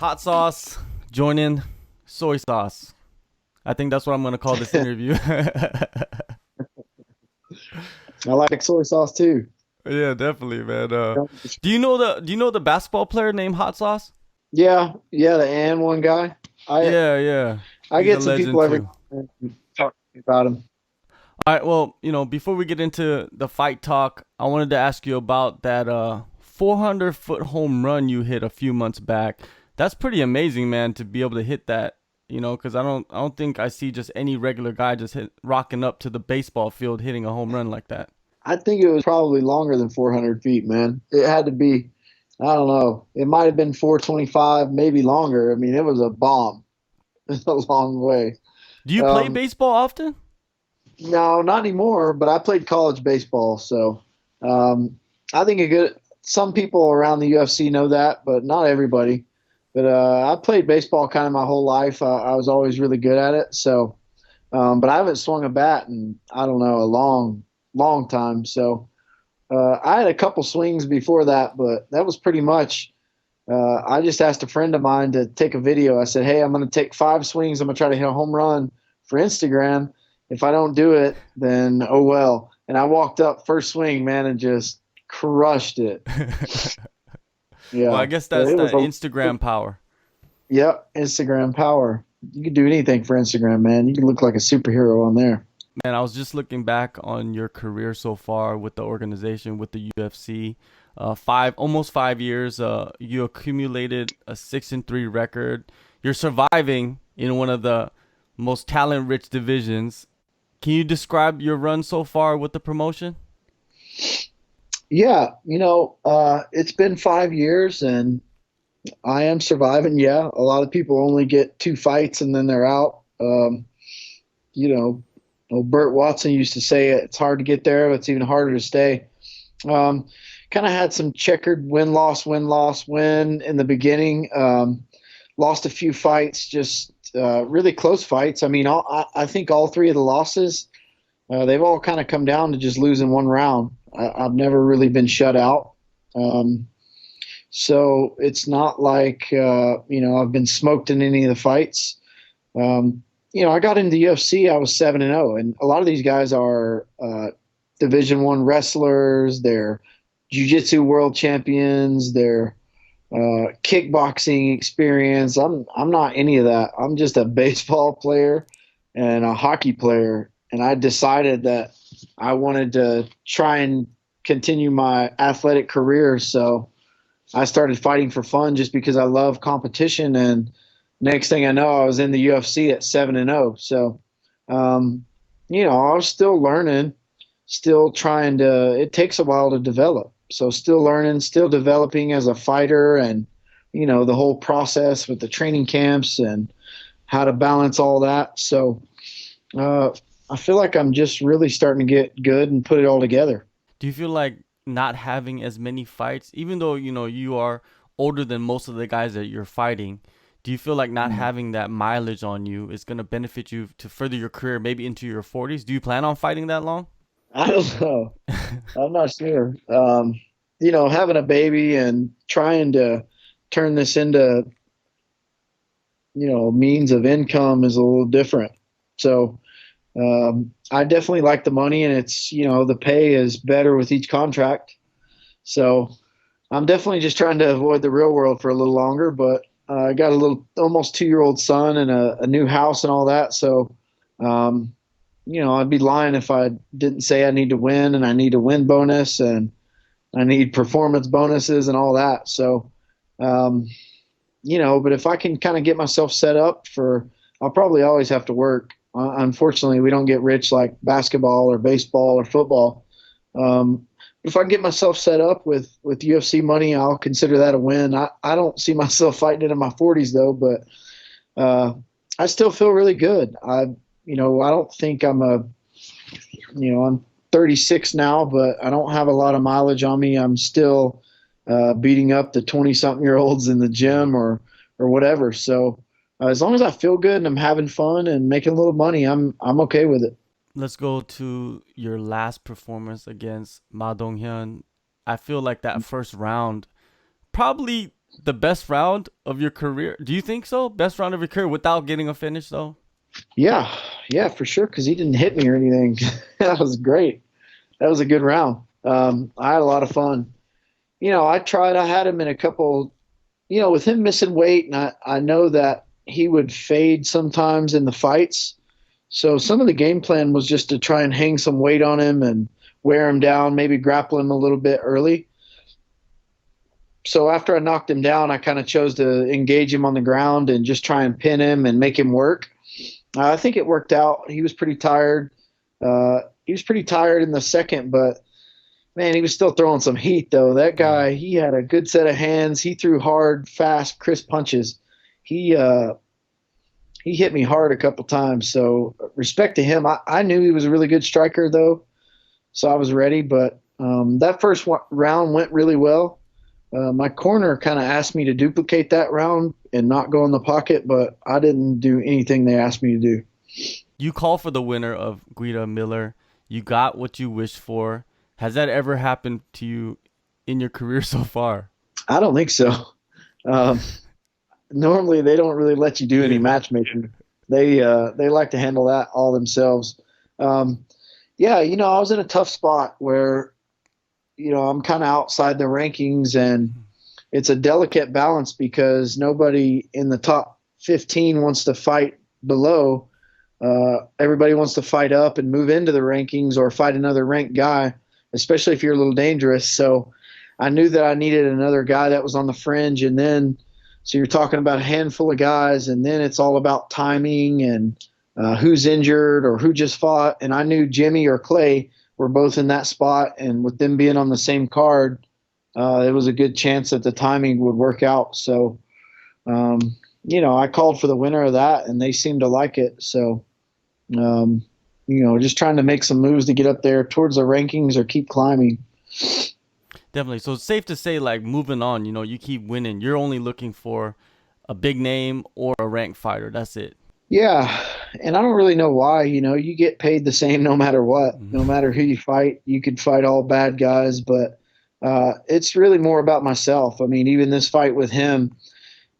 Hot sauce joining soy sauce. I think that's what I'm gonna call this interview. I like soy sauce too. Yeah, definitely, man. Do you know the basketball player named Hot Sauce? Yeah, the and one guy. I Yeah, yeah. I He's a get some legend people every too. now and then talking about him. All right, well, before we get into the fight talk, I wanted to ask you about that 400-foot home run you hit a few months back. That's pretty amazing, man, to be able to hit that. Because I don't think I see just any regular guy just rocking up to the baseball field hitting a home run like that. I think it was probably longer than 400 feet, man. It had to be. I don't know. It might have been 425, maybe longer. I mean, it was a bomb. It's a long way. Do you play Um, baseball often? no, not anymore. But I played college baseball, so um, I think a good. Some people around the UFC know that, but not everybody. But I played baseball kind of my whole life. I was always really good at it. So, but I haven't swung a bat in I don't know a long time. So I had a couple swings before that, but that was pretty much. I just asked a friend of mine to take a video. I said, "Hey, I'm going to take 5 swings. I'm going to try to hit a home run for Instagram. If I don't do it, then oh well." And I walked up first swing, man, and just crushed it. Well, I Yeah, guess but that's it was that a Instagram power. yep, Instagram power. You can do anything for Instagram, man. You can look like a superhero on there. Man, I was just looking back on your career so far with the organization, with the UFC. Almost 5 years. You accumulated a 6-3 record. You're surviving in one of the most talent-rich divisions. Can you describe your run so far with the promotion? Yeah, it's been 5 years and I am surviving. Yeah, a lot of people only get 2 fights and then they're out. You know, Burt Watson used to say it's hard to get there, but it's even harder to stay. Um, Kind of had some checkered win loss, win loss, win in the beginning. Lost a few fights, just really close fights. I mean, I think all three of the losses, they've all kind of come down to just losing one round. I've never really been shut out. Um, so it's not like, I've been smoked in any of the fights. Um, I got into the UFC. I was 7-0, and a lot of these guys are Division One wrestlers. They're jiu-jitsu world champions. They're kickboxing experience. I'm not any of that. I'm just a baseball player and a hockey player, and I decided that I wanted to try and continue my athletic career. So I started fighting for fun just because I love competition. And next thing I know, I was in the UFC at 7-0. So, um, I was still learning, still trying to. It takes a while to develop. So, still learning, still developing as a fighter, and the whole process with the training camps and how to balance all that. So, uh, I feel like I'm just really starting to get good and put it all together. Do you feel like not having as many fights, even though you are older than most of the guys that you're fighting, do you feel like not having that mileage on you is going to benefit you to further your career, maybe into your 40s? Do you plan on fighting that long? I don't know. I'm not sure. Having a baby and trying to turn this into, means of income is a little different. So I definitely like the money, and it's, the pay is better with each contract. So I'm definitely just trying to avoid the real world for a little longer, but I got a little almost 2-year-old son and a new house and all that. So, um, I'd be lying if I didn't say I need to win and I need a win bonus and I need performance bonuses and all that. So, um, but if I can kind of get myself set up for, I'll probably always have to work. Unfortunately, we don't get rich like basketball or baseball or football. If I get myself set up with UFC money, I'll consider that a win. I don't see myself fighting it in my 40s though, but I still feel really good. I don't think I'm 36 now, but I don't have a lot of mileage on me. I'm still beating up the 20-something-year-olds in the gym or whatever. So as long as I feel good and I'm having fun and making a little money, I'm okay with it. Let's go to your last performance against Ma Dong Hyun. I feel like that first round, probably the best round of your career? Do you think so? Best round of your career without getting a finish, though? Yeah, yeah, for sure. Because he didn't hit me or anything. That was great. That was a good round. I had a lot of fun. I tried. I had him in a couple. With him missing weight, and I know that he would fade sometimes in the fights. So some of the game plan was just to try and hang some weight on him and wear him down, maybe grapple him a little bit early. So after I knocked him down, I kind of chose to engage him on the ground and just try and pin him and make him work. I think it worked out. He was pretty tired. He was pretty tired in the second, but man, he was still throwing some heat though. That Yeah. guy, he had a good set of hands. He threw hard, fast, crisp punches. He uh, he hit me hard a couple times. So respect to him. I knew he was a really good striker though, so I was ready. But that first round went really well. My corner kind of asked me to duplicate that round and not go in the pocket, but I didn't do anything they asked me to do. You call for the winner of Guida Miller. You got what you wished for. Has that ever happened to you in your career so far? I don't think so. Um, Normally, they don't really let you do any Yeah. matchmaking. They like to handle that all themselves. Um, yeah, I was in a tough spot where I'm kind of outside the rankings, and it's a delicate balance because nobody in the top 15 wants to fight below. Everybody wants to fight up and move into the rankings or fight another ranked guy, especially if you're a little dangerous. So I knew that I needed another guy that was on the fringe. And then, so you're talking about a handful of guys, and then it's all about timing and who's injured or who just fought. And I knew Jimmy or Clay were both in that spot. And with them being on the same card, it was a good chance that the timing would work out. So, I called for the winner of that, and they seemed to like it. So, um, just trying to make some moves to get up there towards the rankings or keep climbing. Definitely. So it's safe to say, like, moving on, you keep winning. You're only looking for a big name or a ranked fighter. That's it. Yeah, and I don't really know why. You get paid the same no matter what, no matter who you fight. You could fight all bad guys, but it's really more about myself. I mean, even this fight with him,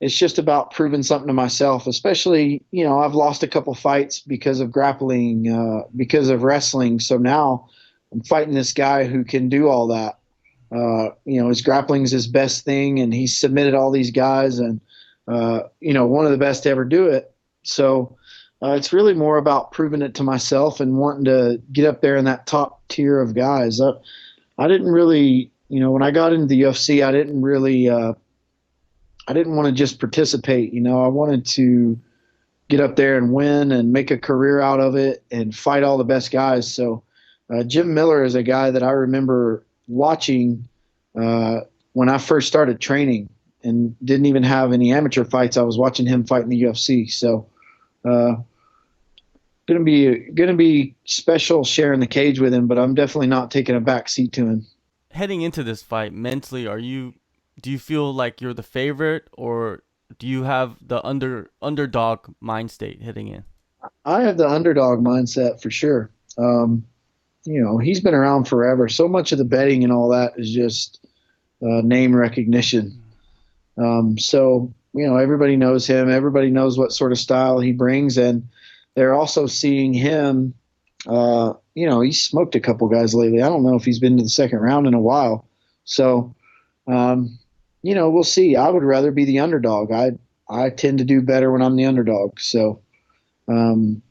it's just about proving something to myself. Especially, I've lost a couple fights because of grappling, because of wrestling. So now I'm fighting this guy who can do all that. His grappling is his best thing, and he's submitted all these guys, and one of the best to ever do it. So it's really more about proving it to myself and wanting to get up there in that top tier of guys. I didn't really, when I got into the UFC, I didn't really, I didn't want to just participate. I wanted to get up there and win and make a career out of it and fight all the best guys. So Jim Miller is a guy that I remember watching when I first started training and didn't even have any amateur fights. I was watching him fight in the UFC. So gonna be special sharing the cage with him, but I'm definitely not taking a back seat to him. Heading into this fight, mentally, do you feel like you're the favorite, or do you have the underdog mind state heading in? I have the underdog mindset for sure. He's been around forever. So much of the betting and all that is just name recognition. So everybody knows him. Everybody knows what sort of style he brings, and they're also seeing him. He's smoked a couple guys lately. I don't know if he's been to the second round in a while. So, we'll see. I would rather be the underdog. I tend to do better when I'm the underdog. So, I'm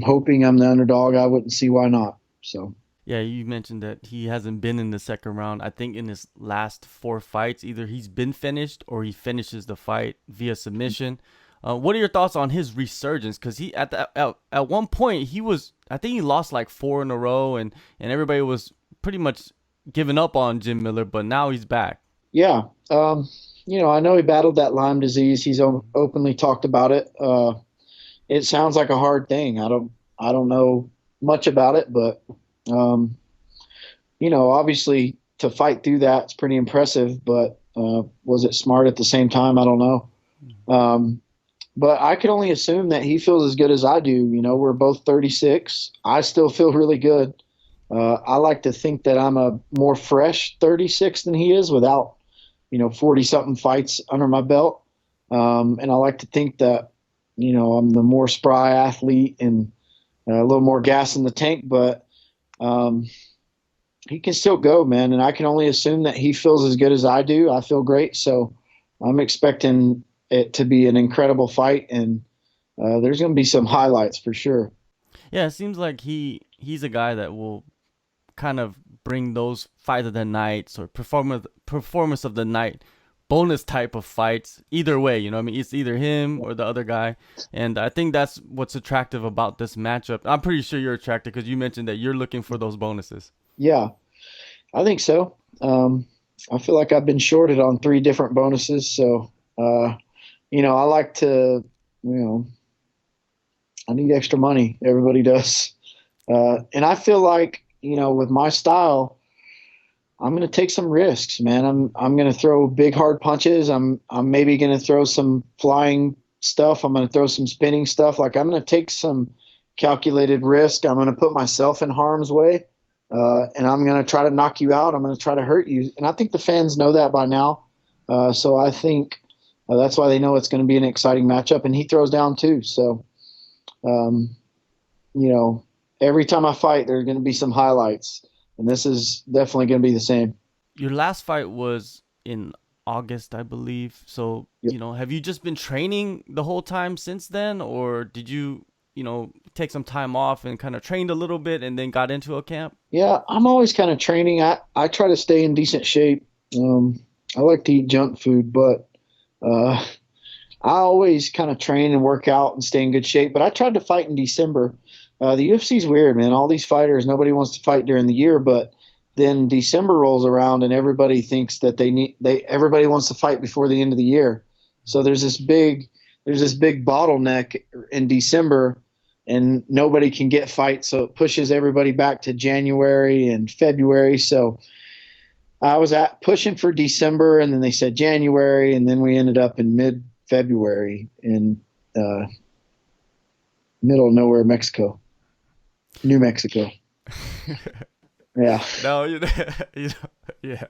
hoping I'm the underdog. I wouldn't see why not. So. Yeah, you mentioned that he hasn't been in the second round. I think in his last four fights, either he's been finished or he finishes the fight via submission. What are your thoughts on his resurgence? Because he at one point I think he lost like four in a row, and everybody was pretty much giving up on Jim Miller, but now he's back. Yeah. I know he battled that Lyme disease. He's openly talked about it. It sounds like a hard thing. I don't know much about it, but obviously to fight through that, it's pretty impressive, but was it smart at the same time? I don't know. But I can only assume that he feels as good as I do. We're both 36. I still feel really good. I like to think that I'm a more fresh 36 than he is without 40 something fights under my belt. And I like to think that, I'm the more spry athlete and a little more gas in the tank, but um, he can still go, man. And I can only assume that he feels as good as I do. I feel great. So I'm expecting it to be an incredible fight. And there's going to be some highlights for sure. Yeah, it seems like he's a guy that will kind of bring those fight of the nights or performance of the night bonus type of fights either way. I mean, it's either him or the other guy, and I think that's what's attractive about this matchup. I'm pretty sure you're attracted because you mentioned that you're looking for those bonuses. Yeah, I think so. I feel like I've been shorted on three different bonuses. So, I like to, you know, I need extra money. Everybody does. And I feel like, with my style, I'm going to take some risks, man. I'm going to throw big hard punches. I'm maybe going to throw some flying stuff. I'm going to throw some spinning stuff. Like I'm going to take some calculated risk. I'm going to put myself in harm's way, and I'm going to try to knock you out. I'm going to try to hurt you. And I think the fans know that by now. So I think that's why they know it's going to be an exciting matchup. And he throws down too. So, um, every time I fight, there's going to be some highlights. And this is definitely going to be the same. Your last fight was in August, I believe. So, Yep. have you just been training the whole time since then, or did you, take some time off and kind of trained a little bit and then got into a camp? Yeah, I'm always kind of training. I try to stay in decent shape. I like to eat junk food, but uh, I always kind of train and work out and stay in good shape. But I tried to fight in December. The UFC's weird, man. All these fighters, nobody wants to fight during the year, but then December rolls around and everybody thinks that everybody wants to fight before the end of the year. So there's this big bottleneck in December and nobody can get fights. So it pushes everybody back to January and February. So I was pushing for December and then they said January and then we ended up in mid February in middle of nowhere, Mexico, New Mexico. Yeah. No, yeah.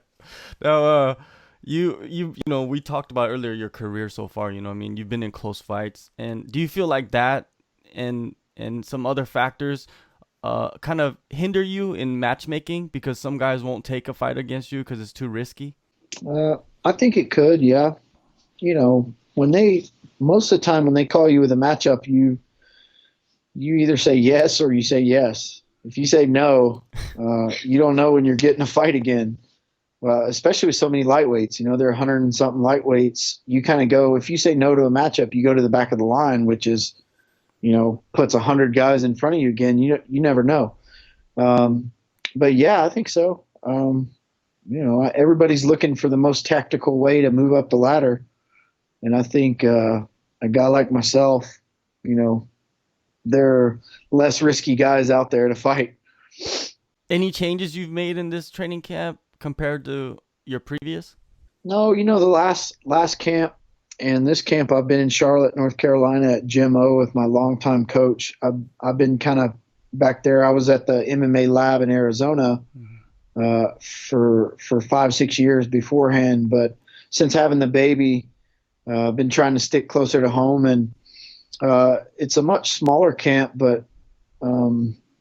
Now, we talked about earlier your career so far. I mean, you've been in close fights, and do you feel like that and some other factors, kind of hinder you in matchmaking because some guys won't take a fight against you because it's too risky? I think it could, yeah. Most of the time when they call you with a matchup, you either say yes or you say yes. If you say no, you don't know when you're getting a fight again. Especially with so many lightweights, there are 100 and something lightweights. You kind of go, if you say no to a matchup, you go to the back of the line, which is, puts 100 guys in front of you again. You never know. But yeah, I think so. Everybody's looking for the most tactical way to move up the ladder. And I think a guy like myself, there are less risky guys out there to fight. Any changes you've made in this training camp compared to your previous? No, the last camp and this camp, I've been in Charlotte, North Carolina at Gym O with my longtime coach. I've been kind of back there. I was at the MMA lab in Arizona for 5-6 years beforehand, but since having the baby, I've been trying to stick closer to home, and it's a much smaller camp, but a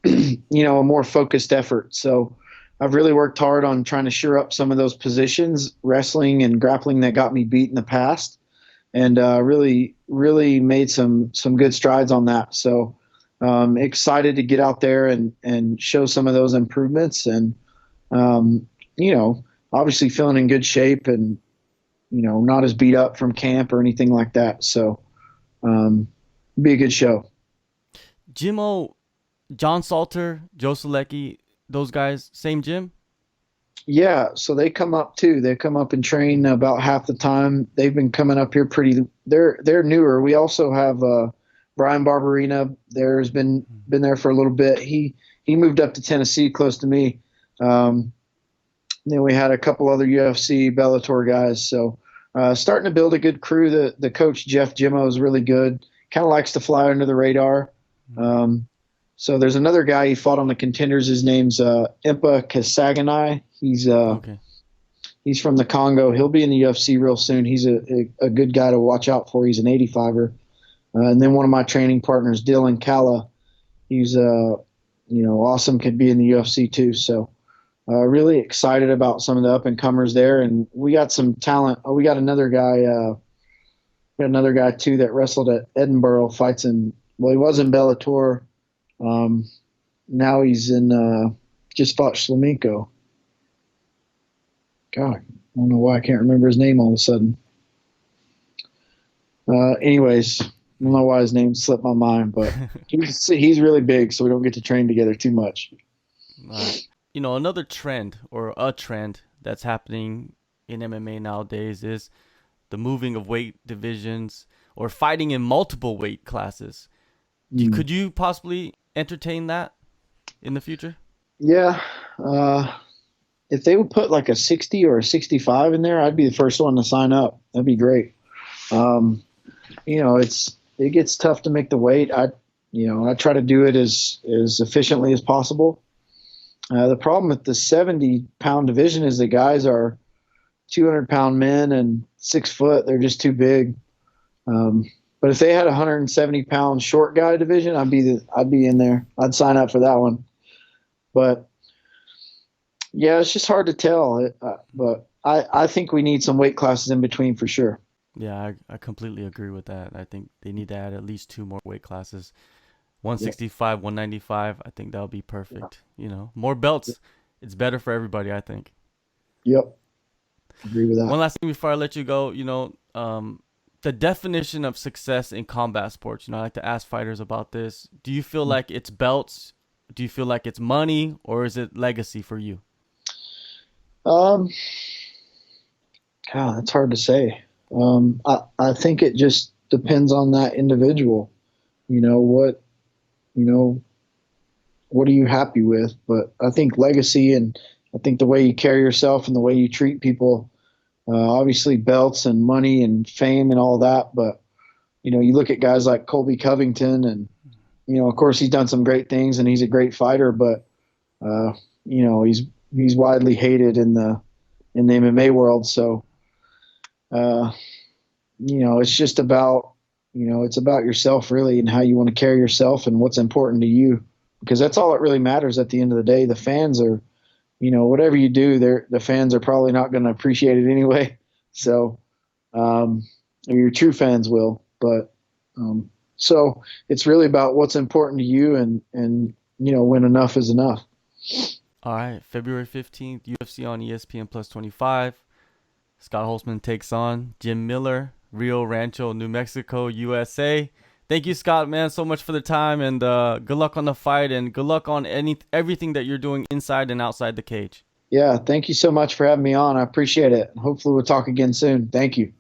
more focused effort. So I've really worked hard on trying to shore up some of those positions, wrestling and grappling that got me beat in the past, and really, really made some good strides on that. So excited to get out there and show some of those improvements, and obviously feeling in good shape and not as beat up from camp or anything like that. So be a good show. Jimmo, John Salter, Joe Selecki, those guys, same gym? Yeah, so they come up too. They come up and train about half the time. They've been coming up here they're newer. We also have Brian Barberina. There's been there for a little bit. He moved up to Tennessee close to me. Then we had a couple other UFC Bellator guys. So starting to build a good crew. The coach Jeff Jimmo is really good. Kind of likes to fly under the radar. So there's another guy he fought on the Contenders. His name's Impa Kasaganai. He's Okay. He's from the Congo. He'll be in the UFC real soon. He's a good guy to watch out for. He's an 85er. And then one of my training partners, Dylan Kalla, he's awesome. Could be in the UFC too. So really excited about some of the up and comers there. And we got some talent. Oh, we got another guy. Too that wrestled at Edinburgh. Fights in. Well, he was in Bellator. Now he's in. Just fought Flamenco. God, I don't know why I can't remember his name all of a sudden. Anyways, I don't know why his name slipped my mind, but he's really big, so we don't get to train together too much. Another trend or a trend that's happening in MMA nowadays is the moving of weight divisions or fighting in multiple weight classes. Could you possibly entertain that in the future? Yeah. If they would put like a 60 or a 65 in there, I'd be the first one to sign up. That'd be great. It gets tough to make the weight. I try to do it as efficiently as possible. The problem with the 70-pound division is the guys are 200-pound men and 6 foot. They're just too big. But if they had a 170-pound short guy division, I'd be in there. I'd sign up for that one. But yeah, it's just hard to tell. But I think we need some weight classes in between for sure. Yeah, I completely agree with that. I think they need to add at least 2 more weight classes. 165, 195. I think that'll be perfect. More belts. It's better for everybody, I think. Yep. Agree with that. One last thing before I let you go, the definition of success in combat sports. I like to ask fighters about this. Do you feel like it's belts? Do you feel like it's money, or is it legacy for you? That's hard to say. I think it just depends on that individual. What are you happy with? But I think legacy, and I think the way you carry yourself and the way you treat people, obviously belts and money and fame and all that. But, you look at guys like Colby Covington and, of course he's done some great things and he's a great fighter, but, he's widely hated in the MMA world. So, it's just about, it's about yourself really and how you want to carry yourself and what's important to you, because that's all that really matters at the end of the day. The fans are, whatever you do, the fans are probably not going to appreciate it anyway. So, your true fans will, but, so it's really about what's important to you and, when enough is enough. All right. February 15th, UFC on ESPN Plus 25. Scott Holtzman takes on Jim Miller, Rio Rancho, New Mexico, USA. Thank you, Scott, man, so much for the time, and good luck on the fight, and good luck on everything that you're doing inside and outside the cage. Yeah, thank you so much for having me on. I appreciate it. Hopefully we'll talk again soon. Thank you.